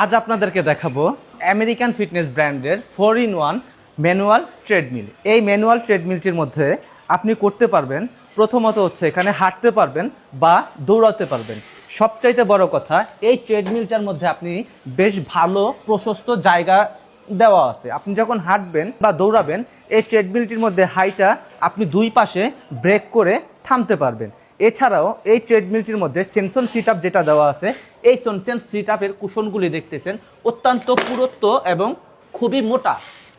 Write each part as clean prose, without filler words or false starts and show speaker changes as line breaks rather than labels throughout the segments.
আজ আপনাদেরকে দেখাবো আমেরিকান ফিটনেস ব্র্যান্ডের 4-in-1 ম্যানুয়াল ট্রেডমিল। এই ম্যানুয়াল ট্রেডমিলটির মধ্যে আপনি করতে পারবেন, প্রথমত হচ্ছে এখানে হাঁটতে পারবেন বা দৌড়াতে পারবেন। সবচাইতে বড় কথা, এই ট্রেডমিলটার মধ্যে আপনি বেশ ভালো প্রশস্ত জায়গা দেওয়া আছে। আপনি যখন হাঁটবেন বা দৌড়াবেন, এই ট্রেডমিলটির মধ্যে হাইটা আপনি দুই পাশে ব্রেক করে থামতে পারবেন। এছাড়াও এই ট্রেডমিলটির মধ্যে সেনসন সিট আপ যেটা দেওয়া আছে, এই সেনসন সিট আপের কুশনগুলি দেখতেছেন অত্যন্ত পুরুত্ব এবং খুবই মোটা।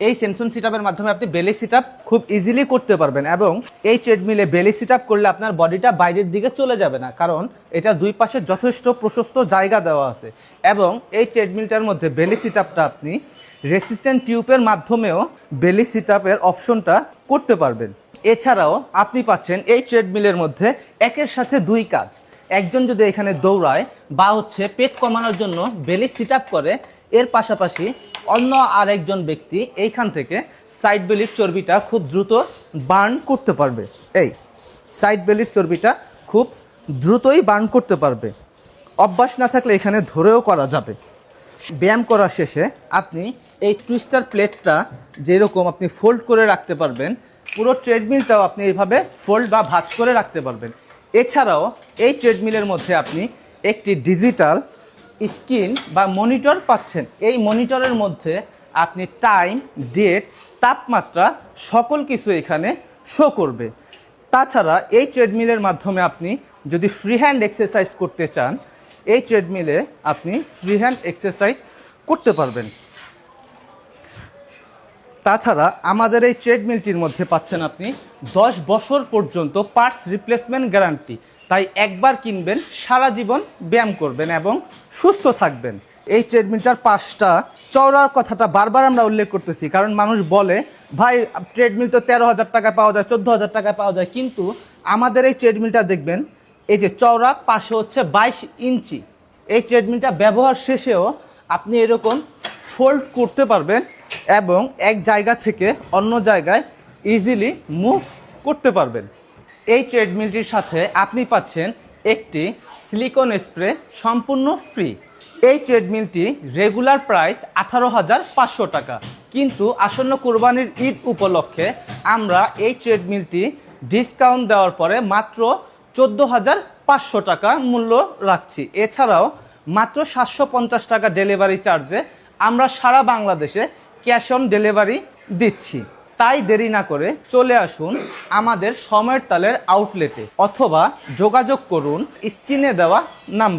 এই সেনসন সিট আপের মাধ্যমে আপনি বেলি সিট আপ খুব ইজিলি করতে পারবেন এবং এই ট্রেডমিলে বেলি সিট আপ করলে আপনার বডিটা বাইরের দিকে চলে যাবে না, কারণ এটা দুই পাশে যথেষ্ট প্রশস্ত জায়গা দেওয়া আছে। এবং এই ট্রেডমিলটার মধ্যে বেলি সিট আপটা আপনি রেসিস্ট্যান্ট টিউবের মাধ্যমেও বেলি সিট আপের অপশনটা করতে পারবেন। এছাড়াও আপনি পাচ্ছেন এই ট্রেডমিলের মধ্যে একের সাথে দুই কাজ। একজন যদি এখানে দৌড়ায় বা হচ্ছে পেট কমানোর জন্য বেলি সিট আপ করে, এর পাশাপাশি অন্য আরেকজন ব্যক্তি এইখান থেকে সাইড বেলির চর্বিটা খুব দ্রুত বার্ন করতে পারবে। এই সাইড বেলির চর্বিটা খুব দ্রুতই বার্ন করতে পারবে। অভ্যাস না থাকলে এখানে ধরেও করা যাবে। ব্যায়াম করা শেষে আপনি এই টুইস্টার প্লেটটা যেরকম আপনি ফোল্ড করে রাখতে পারবেন, পুরো ট্রেডমিলটাও আপনি এইভাবে ফোল্ড বা ভাঁজ করে রাখতে পারবেন। এছাড়াও এই ট্রেডমিলের মধ্যে আপনি একটি ডিজিটাল স্ক্রিন বা মনিটর পাচ্ছেন। এই মনিটরের মধ্যে আপনি টাইম, ডেট, তাপমাত্রা সকল কিছু এখানে শো করবে। তাছাড়া এই ট্রেডমিলের মাধ্যমে আপনি যদি ফ্রি হ্যান্ড এক্সারসাইজ করতে চান, এই ট্রেডমিলে আপনি ফ্রি হ্যান্ড এক্সারসাইজ করতে পারবেন। তাছাড়া আমাদের এই ট্রেডমিলটির মধ্যে পাচ্ছেন আপনি 10 বছর পর্যন্ত পার্টস রিপ্লেসমেন্ট গ্যারান্টি। তাই একবার কিনবেন, সারা জীবন ব্যায়াম করবেন এবং সুস্থ থাকবেন। এই ট্রেডমিলটার পাশটা চওড়ার কথাটা বারবার আমরা উল্লেখ করতেছি, কারণ মানুষ বলে ভাই ট্রেডমিল তো 13,000 টাকায় পাওয়া যায়, 14,000 টাকায় পাওয়া যায়, কিন্তু আমাদের এই ট্রেডমিলটা দেখবেন এই যে চওড়া, পাশে হচ্ছে 22 ইঞ্চি। এই ট্রেডমিলটা ব্যবহার শেষেও আপনি এরকম ফোল্ড করতে পারবেন এবং এক জায়গা থেকে অন্য জায়গায় ইজিলি মুভ করতে পারবেন। এই ট্রেডমিলটির সাথে আপনি পাচ্ছেন একটি সিলিকন স্প্রে সম্পূর্ণ ফ্রি। এই ট্রেডমিলটি রেগুলার প্রাইস 18,500 টাকা, কিন্তু আসন্ন কোরবানির ঈদ উপলক্ষে আমরা এই ট্রেডমিলটি ডিসকাউন্ট দেওয়ার পরে মাত্র 14,500 টাকা মূল্য রাখছি। এছাড়াও মাত্র 750 টাকা ডেলিভারি চার্জে আমরা সারা বাংলাদেশে ক্যাশ অন ডেলিভারি দিচ্ছি। তাই দেরি না করে চলে আসুন আমাদের সময়ের তালের আউটলেটে, অথবা যোগাযোগ করুন স্ক্রিনে দেওয়া নাম্বার।